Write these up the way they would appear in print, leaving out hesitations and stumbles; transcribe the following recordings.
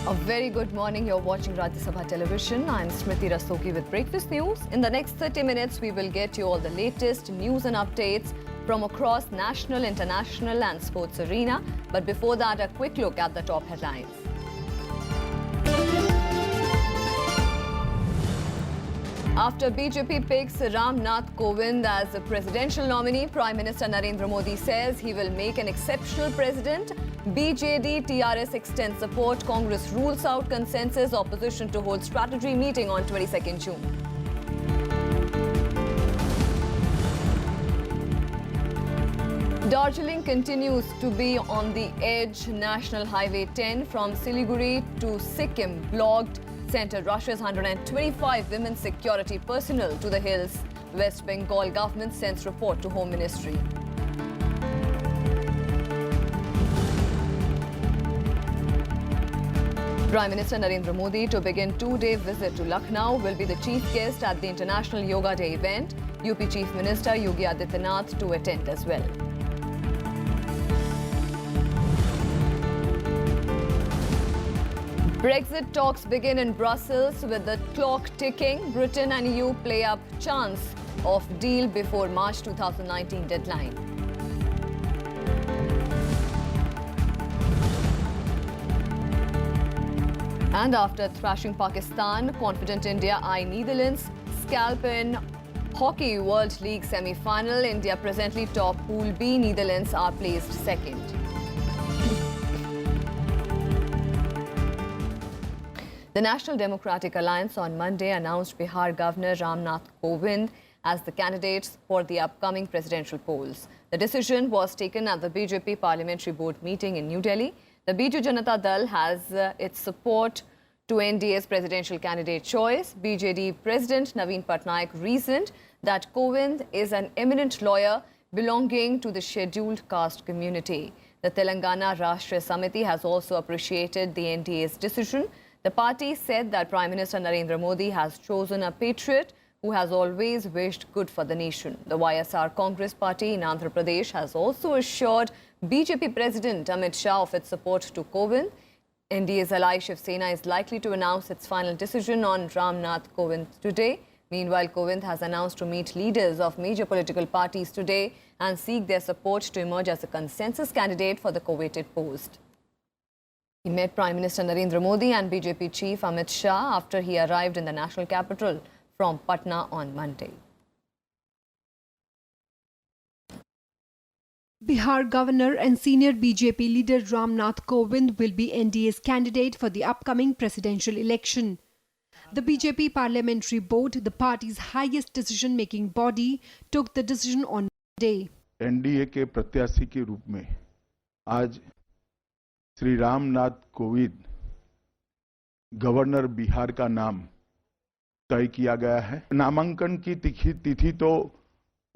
A very good morning. You're watching Rajya Sabha television. I'm Smriti Rastogi with breakfast news. In the next 30 minutes, we will get you all the latest news and updates from across national, international and sports arena. But before that, a quick look at the top headlines. After BJP picks Ram Nath Kovind as the presidential nominee, Prime Minister Narendra Modi says he will make an exceptional president. BJD TRS extends support. Congress rules out consensus. Opposition to hold strategy meeting on 22nd June. Darjeeling continues to be on the edge. National Highway 10 from Siliguri to Sikkim blocked sent Russia's 125 women security personnel to the hills. West Bengal government sends report to Home Ministry. Prime Minister Narendra Modi, to begin two-day visit to Lucknow, will be the chief guest at the International Yoga Day event. UP Chief Minister Yogi Adityanath to attend as well. Brexit talks begin in Brussels with the clock ticking. Britain and EU play up chance of deal before March 2019 deadline. And after thrashing Pakistan, confident India eye Netherlands scalp in Hockey World League semi-final. India presently top Pool B. Netherlands are placed second. The National Democratic Alliance on Monday announced Bihar Governor Ram Nath Kovind as the candidates for the upcoming presidential polls. The decision was taken at the BJP Parliamentary Board meeting in New Delhi. The Biju Janata Dal has its support to NDA's presidential candidate choice. BJD President Naveen Patnaik reasoned that Kovind is an eminent lawyer belonging to the scheduled caste community. The Telangana Rashtriya Samiti has also appreciated the NDA's decision. The party said that Prime Minister Narendra Modi has chosen a patriot who has always wished good for the nation. The YSR Congress party in Andhra Pradesh has also assured BJP President Amit Shah of its support to Kovind. NDA's ally Shiv Sena is likely to announce its final decision on Ram Nath Kovind today. Meanwhile, Kovind has announced to meet leaders of major political parties today and seek their support to emerge as a consensus candidate for the coveted post. He met Prime Minister Narendra Modi and BJP chief Amit Shah after he arrived in the national capital from Patna on Monday. Bihar Governor and senior BJP leader Ram Nath Kovind will be NDA's candidate for the upcoming presidential election. The BJP Parliamentary Board, the party's highest decision-making body, took the decision on Monday. NDA के प्रत्याशी के रूप में आज Shri Ramnath Kovind governor Bihar का नाम तय किया गया है। नामांकन की तिथि तो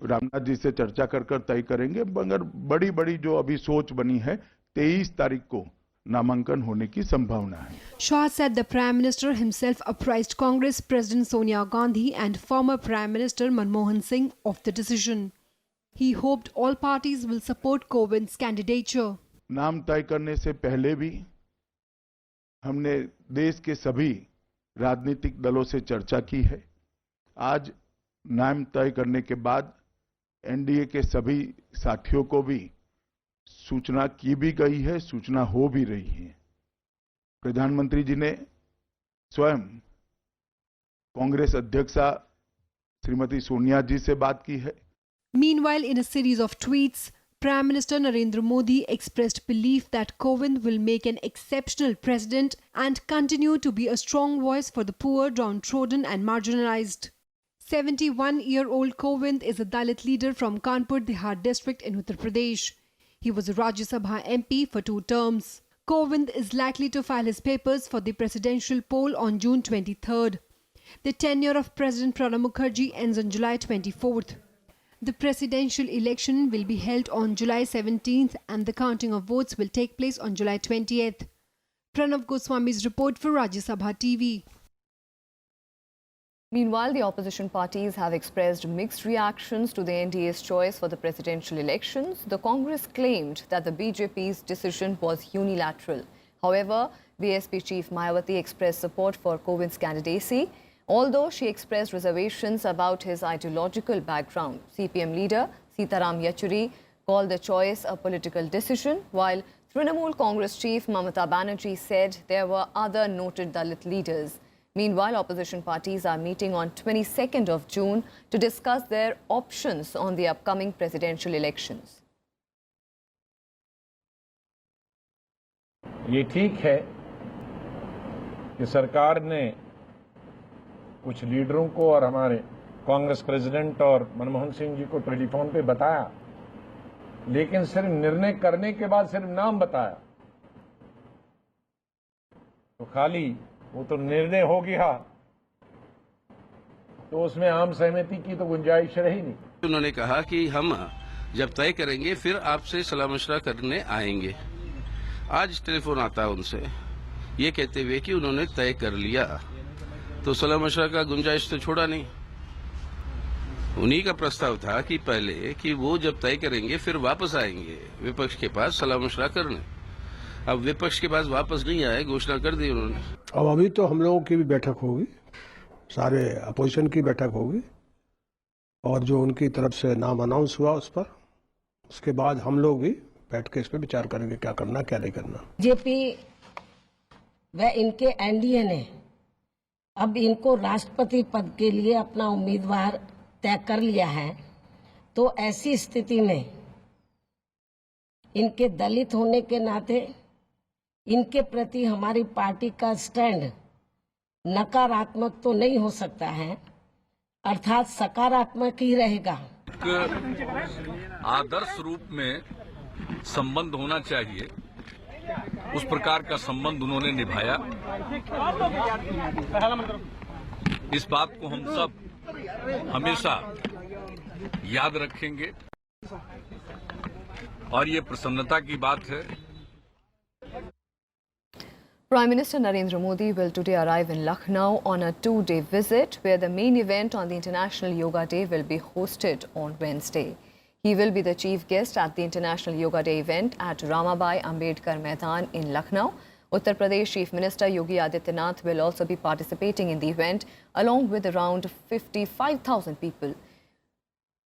रामनाथ जी से चर्चा कर तय करेंगे, मगर बड़ी जो अभी सोच बनी है 23 तारीख को नामांकन होने की संभावना है। Shah said the Prime Minister himself apprised Congress President Sonia Gandhi and former Prime Minister Manmohan Singh of the decision. He hoped all parties will support Kovind's candidature. नाम तय करने से पहले भी हमने देश के सभी राजनीतिक दलों से चर्चा की है। आज नाम तय करने के बाद एनडीए के सभी साथियों को भी सूचना की भी गई है, सूचना हो भी रही है। प्रधानमंत्री जी ने स्वयं कांग्रेस अध्यक्षा श्रीमती सोनिया जी से बात की है। Meanwhile, in a series of tweets, Prime Minister Narendra Modi expressed belief that Kovind will make an exceptional president and continue to be a strong voice for the poor, downtrodden and marginalized. 71-year-old Kovind is a Dalit leader from Kanpur Dihar district in Uttar Pradesh. He was a Rajya Sabha MP for 2 terms. Kovind is likely to file his papers for the presidential poll on June 23rd. The tenure of President Pranab Mukherjee ends on July 24th. The presidential election will be held on July 17th and the counting of votes will take place on July 20th. Pranav Goswami's report for Rajya Sabha TV. Meanwhile, the opposition parties have expressed mixed reactions to the NDA's choice for the presidential elections. The Congress claimed that the BJP's decision was unilateral. However, BSP chief Mayawati expressed support for Kovind's candidacy, although she expressed reservations about his ideological background. CPM leader Sitaram Yechury called the choice a political decision, while Trinamool Congress chief Mamata Banerjee said there were other noted Dalit leaders. Meanwhile, opposition parties are meeting on 22nd of June to discuss their options on the upcoming presidential elections. ये ठीक है कि सरकार ने कुछ लीडरों को और हमारे कांग्रेस प्रेसिडेंट और मनमोहन सिंह जी को टेलीफोन पे बताया, लेकिन सिर्फ निर्णय करने के बाद सिर्फ नाम बताया तो खाली वो तो निर्णय हो गया, तो उसमें आम सहमति की तो गुंजाइश रही नहीं। उन्होंने कहा कि हम जब तय करेंगे फिर आपसे सलाह मशवरा करने आएंगे। आज टेलीफोन आता है उनसे ये कहते हुए कि उन्होंने तय कर लिया, तो सलाह मशवरा का गुंजाइश तो छोड़ा नहीं। उन्हीं का प्रस्ताव था कि पहले कि वो जब तय करेंगे फिर वापस आएंगे विपक्ष के पास सलाह मशवरा करने। अब विपक्ष के पास वापस नहीं आए, घोषणा कर दी उन्होंने। अब अभी तो हम लोगों की भी बैठक होगी, सारे अपोजिशन की बैठक होगी और जो उनकी तरफ से नाम अनाउंस हुआ उस पर, उसके बाद हम लोग भी बैठ के इस पर विचार करेंगे क्या करना क्या नहीं करना। बीजेपी व इनके एनडीए ने अब इनको राष्ट्रपति पद के लिए अपना उम्मीदवार तय कर लिया है, तो ऐसी स्थिति में इनके दलित होने के नाते इनके प्रति हमारी पार्टी का स्टैंड नकारात्मक तो नहीं हो सकता है, अर्थात सकारात्मक ही रहेगा। आदर्श रूप में संबंध होना चाहिए, उस प्रकार का संबंध उन्होंने निभाया। इस बात को हम सब हमेशा याद रखेंगे और ये प्रसन्नता की बात है। Prime Minister Narendra Modi will today arrive in Lucknow on a two-day visit, where the main event on the International Yoga Day will be hosted on Wednesday. He will be the chief guest at the International Yoga Day event at Ramabai Ambedkar Maidan in Lucknow. Uttar Pradesh Chief Minister Yogi Adityanath will also be participating in the event, along with around 55,000 people.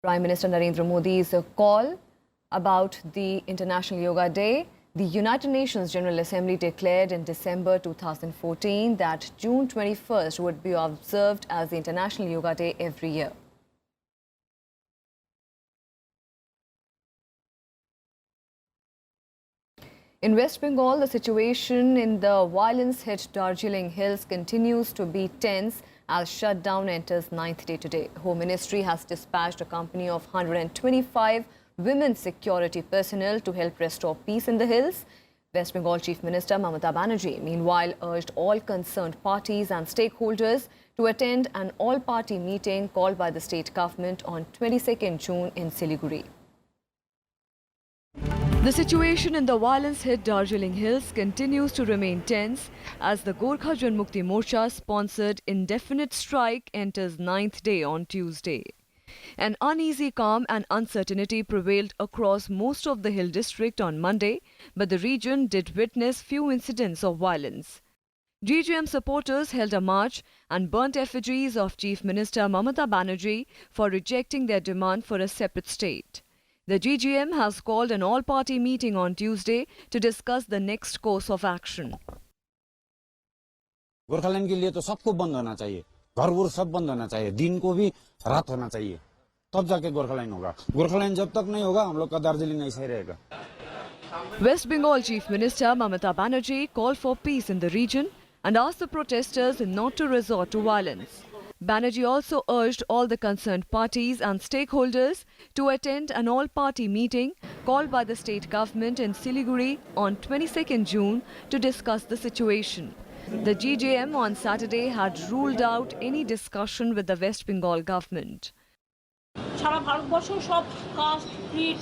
Prime Minister Narendra Modi's call about the International Yoga Day. The United Nations General Assembly declared in December 2014 that June 21st would be observed as the International Yoga Day every year. In West Bengal, the situation in the violence-hit Darjeeling Hills continues to be tense as shutdown enters 9th day today. Home Ministry has dispatched a company of 125 women security personnel to help restore peace in the hills. West Bengal Chief Minister Mamata Banerjee, meanwhile, urged all concerned parties and stakeholders to attend an all-party meeting called by the state government on 22nd June in Siliguri. The situation in the violence-hit Darjeeling Hills continues to remain tense as the Gorkha Janmukti Morcha sponsored indefinite strike enters 9th day on Tuesday. An uneasy calm and uncertainty prevailed across most of the hill district on Monday, but the region did witness few incidents of violence. GGM supporters held a march and burnt effigies of Chief Minister Mamata Banerjee for rejecting their demand for a separate state. The GGM has called an all-party meeting on Tuesday to discuss the next course of action. Gorkhaland के लिए तो सबको बंद होना चाहिए, घर सब बंद होना चाहिए, दिन को भी रात होना चाहिए, तब जाके गोरखालैंड होगा। गोरखालैंड जब तक नहीं होगा हम लोग का दार्जिलिंग ऐसा ही रहेगा। West Bengal Chief Minister Mamata Banerjee called for peace in the region and asked the protesters not to resort to violence. Banerjee also urged all the concerned parties and stakeholders to attend an all-party meeting called by the state government in Siliguri on 22nd June to discuss the situation. The GJM on Saturday had ruled out any discussion with the West Bengal government. সারা ভারতবর্ষ সব caste Creed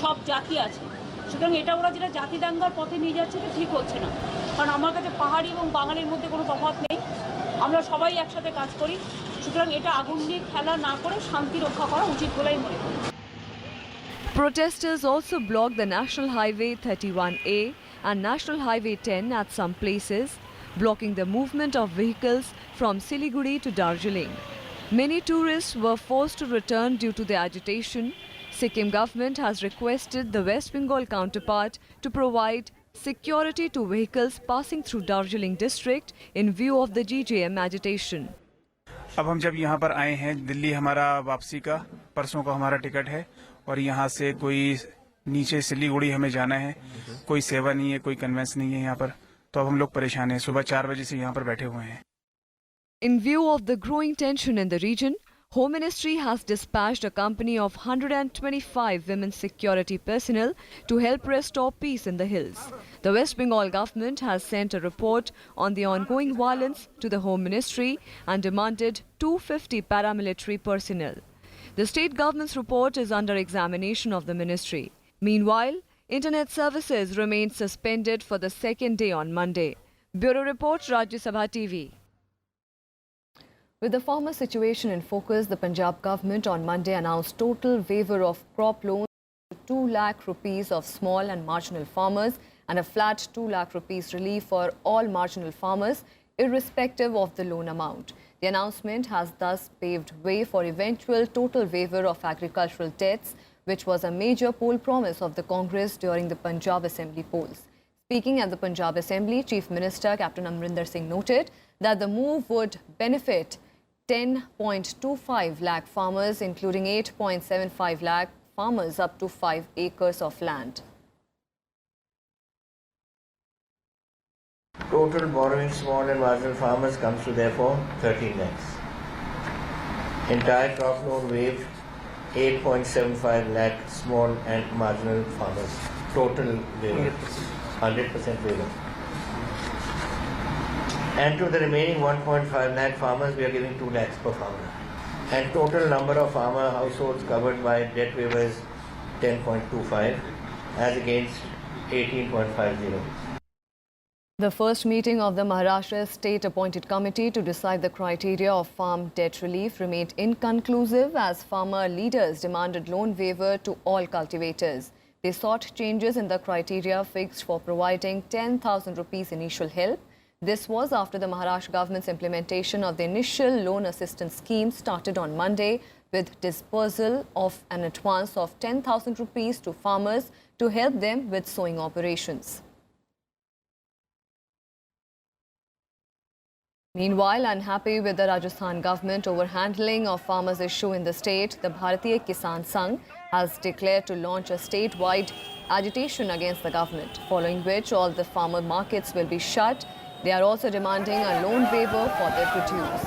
সব জাতি আছে, সুতরাং এটা ওরা যেটা জাতি দাঙ্গার পথে নিয়ে যাচ্ছে এটা ঠিক হচ্ছে না। কারণ আমার কাছে পাহাড়ি এবং বাঙালির মধ্যে কোনো তফাৎ নেই, আমরা সবাই একসাথে কাজ করি, সুতরাং এটা আগুন নিয়ে খেলা না করে শান্তি রক্ষা করা উচিত বলেই মনে করি। Protesters also blocked the National Highway 31A and National Highway 10 at some places, blocking the movement of vehicles from Siliguri to Darjeeling. Many tourists were forced to return due to the agitation. Sikkim government has requested the West Bengal counterpart to provide security to vehicles passing through Darjeeling district in view of the GJM agitation. अब हम जब यहाँ पर आए हैं, दिल्ली हमारा वापसी का परसों का हमारा टिकट है और यहाँ से कोई नीचे सिलीगुड़ी हमें जाना है, कोई सेवा नहीं है, कोई कन्वेंस नहीं है यहाँ पर, तो अब हम लोग परेशान हैं। सुबह 4 बजे से यहाँ पर बैठे हुए हैं। In view of the growing tension in the region, Home Ministry has dispatched a company of 125 women security personnel to help restore peace in the hills. The West Bengal government has sent a report on the ongoing violence to the Home Ministry and demanded 250 paramilitary personnel. The state government's report is under examination of the ministry. Meanwhile, internet services remained suspended for the second day on Monday. Bureau Report, Rajya Sabha TV. With the farmer situation in focus, the Punjab government on Monday announced total waiver of crop loans to 2 lakh rupees of small and marginal farmers and a flat 2 lakh rupees relief for all marginal farmers, irrespective of the loan amount. The announcement has thus paved way for eventual total waiver of agricultural debts, which was a major poll promise of the Congress during the Punjab Assembly polls. Speaking at the Punjab Assembly, Chief Minister Captain Amrinder Singh noted that the move would benefit 10.25 lakh farmers, including 8.75 lakh farmers up to 5 acres of land. Total borrowing small and marginal farmers comes to therefore 13 lakhs. Entire crop loan waived 8.75 lakh small and marginal farmers. Total waiver, 100% waiver. And to the remaining 1.5 lakh farmers, we are giving 2 lakhs per farmer. And total number of farmer households covered by debt waivers 10.25 as against 18.50. The first meeting of the Maharashtra State Appointed Committee to decide the criteria of farm debt relief remained inconclusive as farmer leaders demanded loan waiver to all cultivators. They sought changes in the criteria fixed for providing 10,000 rupees initial help. This was after the Maharashtra government's implementation of the initial loan assistance scheme started on Monday with disbursal of an advance of 10,000 rupees to farmers to help them with sowing operations. Meanwhile, unhappy with the Rajasthan government overhandling of farmers' issue in the state, the Bharatiya Kisan Sangh has declared to launch a statewide agitation against the government, following which all the farmer markets will be shut. They are also demanding a loan waiver for their produce.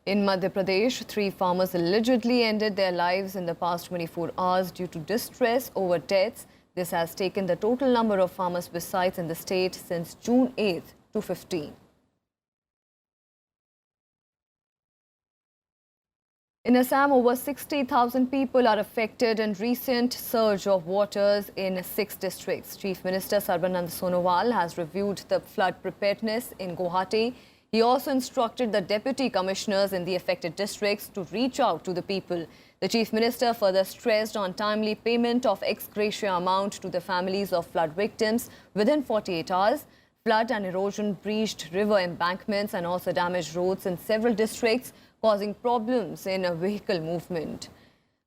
In Madhya Pradesh, 3 farmers allegedly ended their lives in the past 24 hours due to distress over debts. This has taken the total number of farmers' suicides in the state since June 8th to 15. In Assam, over 60,000 people are affected in recent surge of waters in 6 districts. Chief Minister Sarbanand Sonowal has reviewed the flood preparedness in Guwahati. He also instructed the deputy commissioners in the affected districts to reach out to the people. The Chief Minister further stressed on timely payment of ex gratia amount to the families of flood victims within 48 hours. Flood and erosion breached river embankments and also damaged roads in several districts, causing problems in vehicle movement.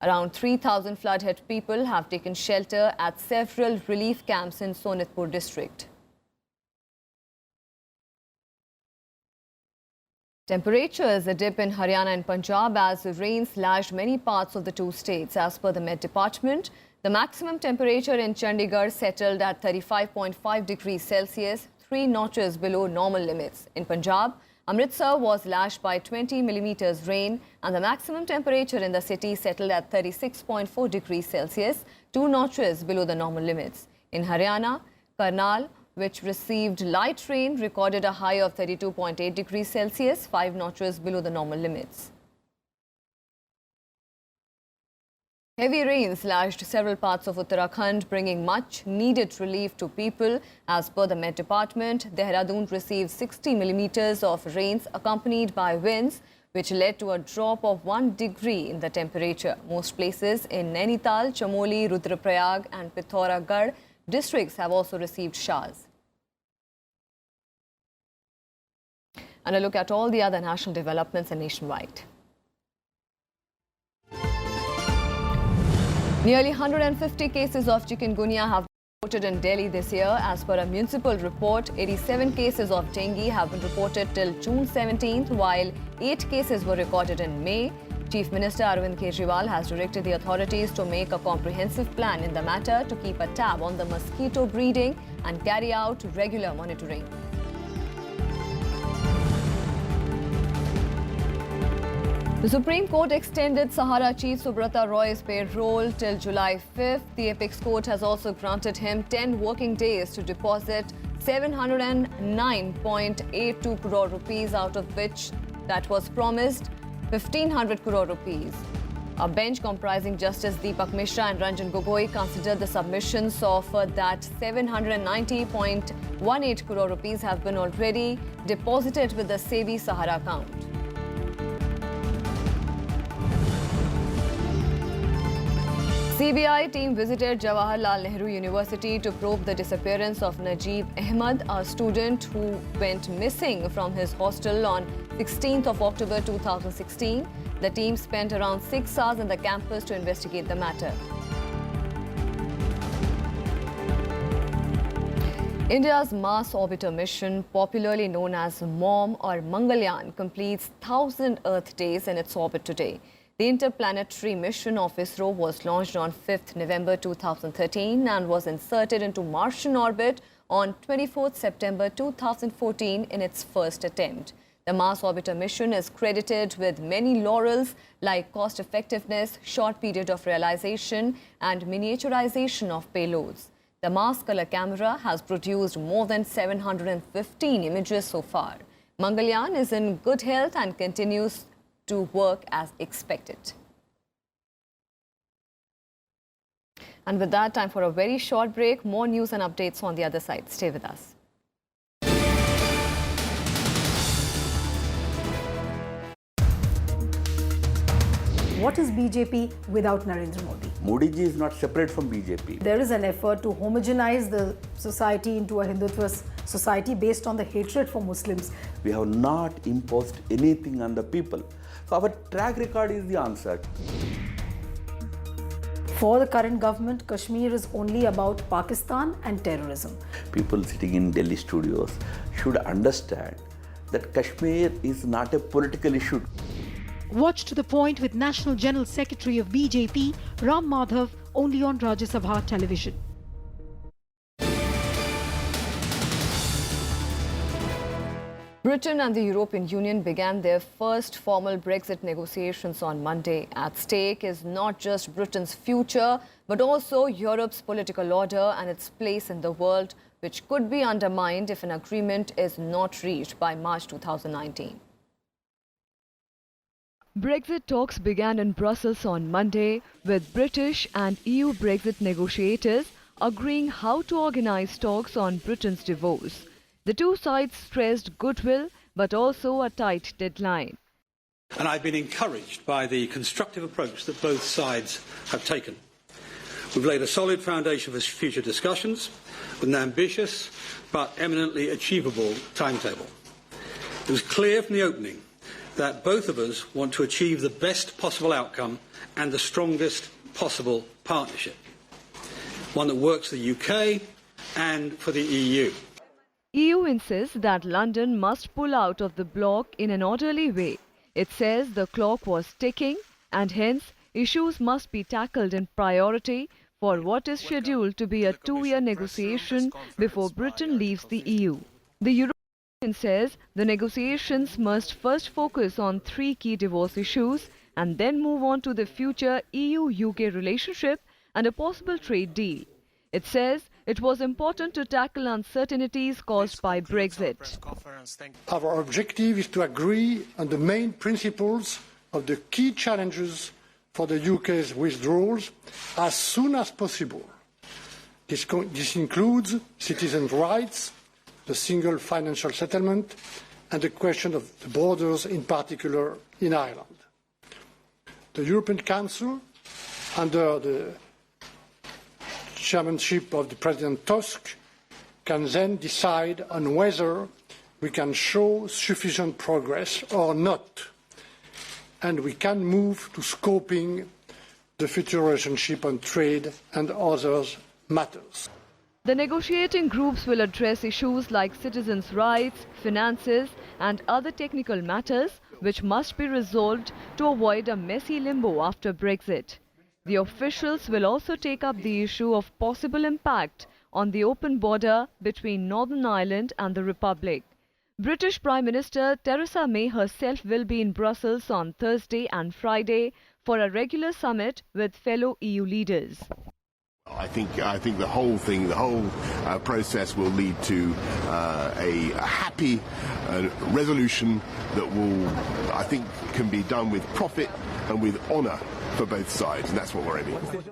Around 3,000 flood-hit people have taken shelter at several relief camps in Sonitpur district. Temperatures a dip in Haryana and Punjab as rains lashed many parts of the 2 states. As per the Met Department, the maximum temperature in Chandigarh settled at 35.5 degrees Celsius, 3 notches below normal limits. In Punjab, Amritsar was lashed by 20 millimeters rain and the maximum temperature in the city settled at 36.4 degrees Celsius, 2 notches below the normal limits. In Haryana, Karnal, which received light rain, recorded a high of 32.8 degrees Celsius, 5 notches below the normal limits. Heavy rains lashed several parts of Uttarakhand, bringing much needed relief to people. As per the Met Department, Dehradun received 60 millimeters of rains accompanied by winds, which led to a drop of 1 degree in the temperature. Most places in Nainital, Chamoli, Rudraprayag and Pithoragarh districts have also received showers. And a look at all the other national developments and nationwide. Nearly 150 cases of chikungunya have been reported in Delhi this year. As per a municipal report, 87 cases of dengue have been reported till June 17th, while 8 cases were recorded in May. Chief Minister Arvind Kejriwal has directed the authorities to make a comprehensive plan in the matter to keep a tab on the mosquito breeding and carry out regular monitoring. The Supreme Court extended Sahara Chief Subrata Roy's parole till July 5th. The Apex Court has also granted him 10 working days to deposit 709.82 crore rupees, out of which that was promised 1,500 crore rupees. A bench comprising Justice Deepak Mishra and Ranjan Gogoi considered the submissions of that 790.18 crore rupees have been already deposited with the SEBI Sahara account. CBI team visited Jawaharlal Nehru University to probe the disappearance of Najib Ahmed, a student who went missing from his hostel on 16th of October 2016. The team spent around 6 hours in the campus to investigate the matter. India's Mars orbiter mission, popularly known as MOM or Mangalyaan, completes 1,000 Earth days in its orbit today. The interplanetary mission of ISRO was launched on 5th November 2013 and was inserted into Martian orbit on 24th September 2014 in its first attempt. The Mars orbiter mission is credited with many laurels like cost effectiveness, short period of realization and miniaturization of payloads. The Mars color camera has produced more than 715 images so far. Mangalyaan is in good health and continues to work as expected. And with that, time for a very short break. More news and updates on the other side. Stay with us. What is BJP without Narendra Modi? Modi ji is not separate from BJP. There is an effort to homogenize the society into a Hindutva society based on the hatred for Muslims. We have not imposed anything on the people. So our track record is the answer. For the current government, Kashmir is only about Pakistan and terrorism. People sitting in Delhi studios should understand that Kashmir is not a political issue. Watch to the point with National General Secretary of BJP, Ram Madhav, only on Rajya Sabha television. Britain and the European Union began their first formal Brexit negotiations on Monday. At stake is not just Britain's future, but also Europe's political order and its place in the world, which could be undermined if an agreement is not reached by March 2019. Brexit talks began in Brussels on Monday, with British and EU Brexit negotiators agreeing how to organise talks on Britain's divorce. The two sides stressed goodwill, but also a tight deadline. And I've been encouraged by the constructive approach that both sides have taken. We've laid a solid foundation for future discussions with an ambitious but eminently achievable timetable. It was clear from the opening that both of us want to achieve the best possible outcome and the strongest possible partnership, one that works for the UK and for the EU. EU insists that London must pull out of the bloc in an orderly way. It says the clock was ticking and hence issues must be tackled in priority for what is scheduled to be a 2-year negotiation before Britain leaves the EU. The European Union says the negotiations must first focus on 3 key divorce issues and then move on to the future EU-UK relationship and a possible trade deal. It says it was important to tackle uncertainties caused by Brexit. Our objective is to agree on the main principles of the key challenges for the UK's withdrawals as soon as possible. This includes citizens' rights, the single financial settlement, and the question of the borders, in particular in Ireland. The European Council, under the chairmanship of the President Tusk, can then decide on whether we can show sufficient progress or not, and we can move to scoping the future relationship on trade and other matters. The negotiating groups will address issues like citizens' rights, finances and other technical matters which must be resolved to avoid a messy limbo after Brexit. The officials will also take up the issue of possible impact on the open border between Northern Ireland and the Republic. British Prime Minister Theresa May herself will be in Brussels on Thursday and Friday for a regular summit with fellow EU leaders. I think the whole process will lead to a happy resolution that will, I think, can be done with profit and with honour for both sides, and that's what we're aiming for.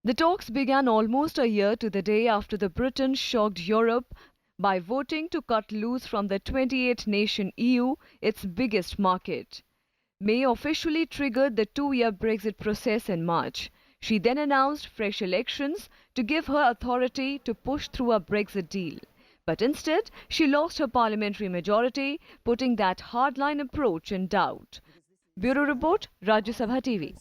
The talks began almost a year to the day after the Britain shocked Europe by voting to cut loose from the 28-nation EU, its biggest market. May officially triggered the two-year Brexit process in March. She then announced fresh elections to give her authority to push through a Brexit deal. But instead, she lost her parliamentary majority, putting that hardline approach in doubt. Bureau Report, Rajya Sabha TV.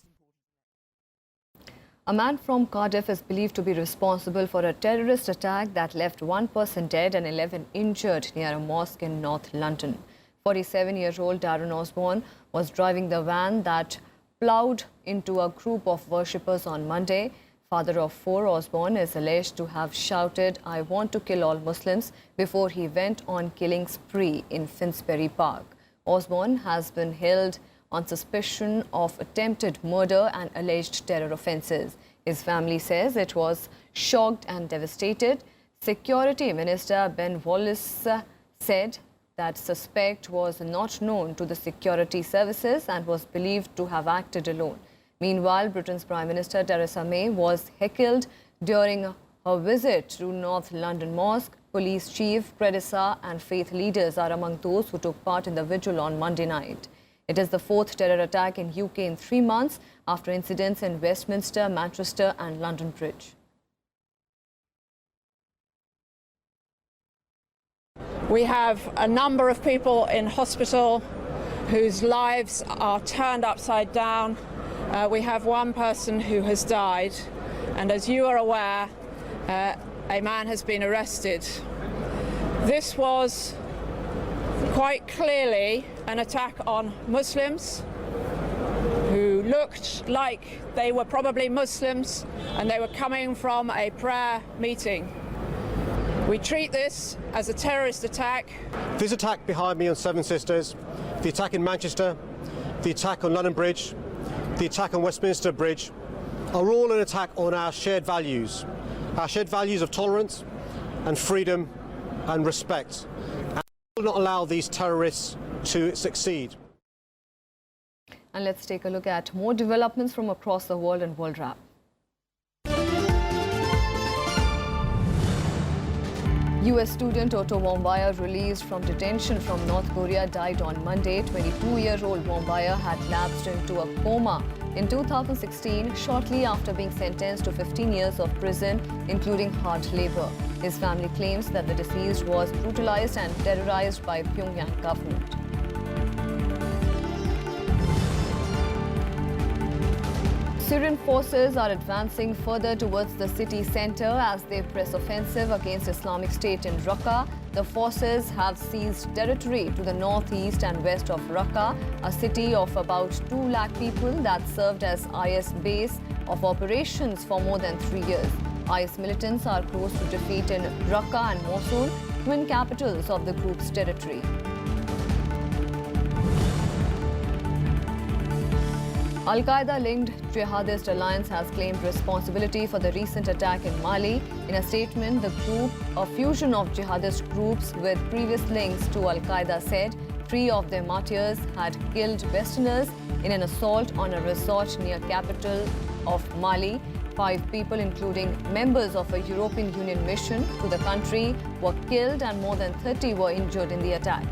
A man from Cardiff is believed to be responsible for a terrorist attack that left one person dead and 11 injured near a mosque in North London. 47-year-old Darren Osborne was driving the van that ploughed into a group of worshippers on Monday. Father of four, Osborne is alleged to have shouted, "I want to kill all Muslims," before he went on killing spree in Finsbury Park. Osborne has been held on suspicion of attempted murder and alleged terror offences. His family says it was shocked and devastated. Security Minister Ben Wallace said that suspect was not known to the security services and was believed to have acted alone. Meanwhile, Britain's Prime Minister Theresa May was heckled during her visit to North London Mosque. Police chief, predecessor and faith leaders are among those who took part in the vigil on Monday night. It is the fourth terror attack in UK in 3 months after incidents in Westminster, Manchester and London Bridge. We have a number of people in hospital whose lives are turned upside down. We have one person who has died, and as you are aware, a man has been arrested. This was quite clearly an attack on Muslims who looked like they were probably Muslims and they were coming from a prayer meeting. We treat this as a terrorist attack. This attack behind me on Seven Sisters, the attack in Manchester, the attack on London Bridge, the attack on Westminster Bridge are all an attack on our shared values of tolerance and freedom and respect. And we will not allow these terrorists to succeed. And let's take a look at more developments from across the world in World Wrap. US student Otto Warmbier, released from detention from North Korea, died on Monday. 22-year-old Warmbier had lapsed into a coma in 2016, shortly after being sentenced to 15 years of prison, including hard labor. His family claims that the deceased was brutalized and terrorized by Pyongyang government. Syrian forces are advancing further towards the city centre as they press offensive against Islamic State in Raqqa. The forces have seized territory to the northeast and west of Raqqa, a city of about 2 lakh people that served as IS base of operations for more than 3 years. IS militants are close to defeat in Raqqa and Mosul, twin capitals of the group's territory. Al-Qaeda-linked jihadist alliance has claimed responsibility for the recent attack in Mali. In a statement, the group, a fusion of jihadist groups with previous links to Al-Qaeda, said 3 of their martyrs had killed Westerners in an assault on a resort near capital of Mali. 5 people, including members of a European Union mission to the country, were killed and more than 30 were injured in the attack.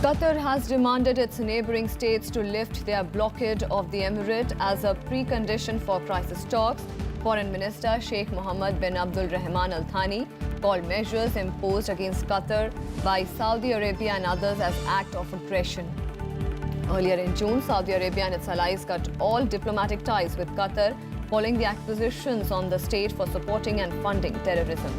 Qatar has demanded its neighbouring states to lift their blockade of the emirate as a precondition for crisis talks. Foreign Minister Sheikh Mohammed bin Abdul Rahman Al Thani called measures imposed against Qatar by Saudi Arabia and others as act of aggression. Earlier in June, Saudi Arabia and its allies cut all diplomatic ties with Qatar following the accusations on the state for supporting and funding terrorism.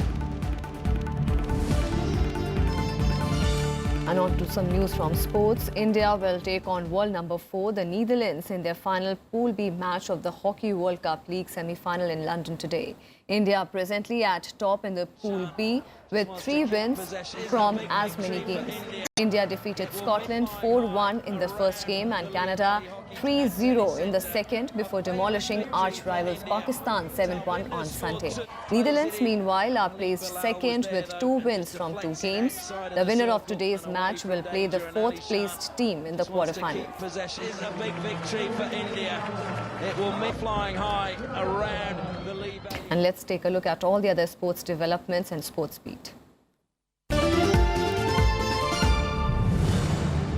And on to some news from sports. India will take on world number 4, the Netherlands, in their final Pool B match of the Hockey World Cup League semi-final in London today. India presently at top in the Pool B with 3 wins from as many games. India defeated Scotland 4-1 in the first game and Canada 3-0 in the second before demolishing arch-rivals Pakistan 7-1 on Sunday. Netherlands, meanwhile, are placed second with 2 wins from 2 games. The winner of today's match will play the 4th-placed team in the quarterfinals. Possession is a big victory for India. It will be flying high around the lead. And let's take a look at all the other sports developments and sports beat.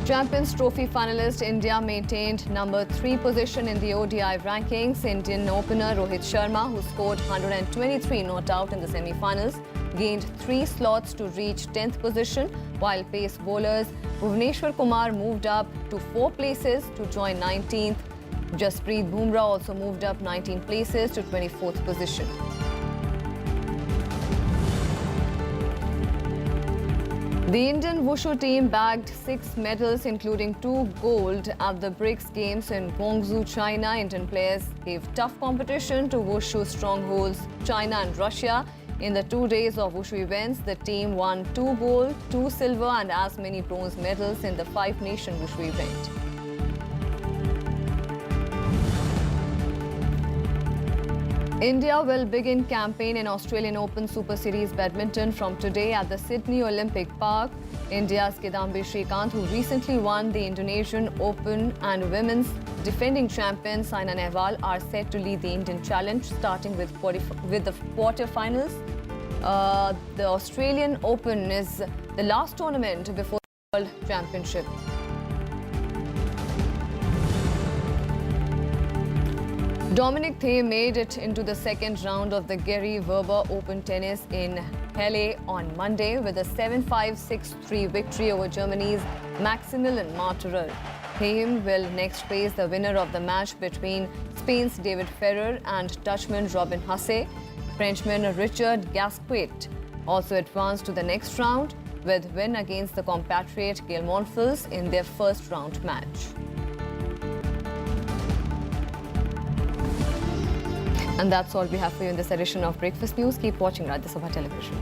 Champions Trophy finalist India maintained number 3 position in the ODI rankings. Indian opener Rohit Sharma, who scored 123 not out in the semi-finals, gained 3 slots to reach 10th position, while pace bowlers Bhuvneshwar Kumar moved up to 4 places to join 19th. Jasprit Bumrah also moved up 19 places to 24th position. The Indian Wushu team bagged 6 medals, including 2 gold at the BRICS Games in Guangzhou, China. Indian players gave tough competition to Wushu strongholds China and Russia. In the 2 days of Wushu events, the team won 2 gold, 2 silver and as many bronze medals in the 5-nation Wushu event. India will begin campaign in Australian Open Super Series badminton from today at the Sydney Olympic Park. India's Kidambi Srikanth, who recently won the Indonesian Open, and women's defending champion Saina Nehwal are set to lead the Indian Challenge, starting with the quarterfinals. The Australian Open is the last tournament before the World Championship. Dominic Thiem made it into the second round of the Gary Weber Open Tennis in LA on Monday with a 7-5, 6-3 victory over Germany's Maximilian Marterer. Thiem will next face the winner of the match between Spain's David Ferrer and Dutchman Robin Haase. Frenchman Richard Gasquet also advanced to the next round with win against the compatriot Gael Monfils in their first round match. And that's all we have for you in this edition of Breakfast News. Keep watching Rajya Sabha television.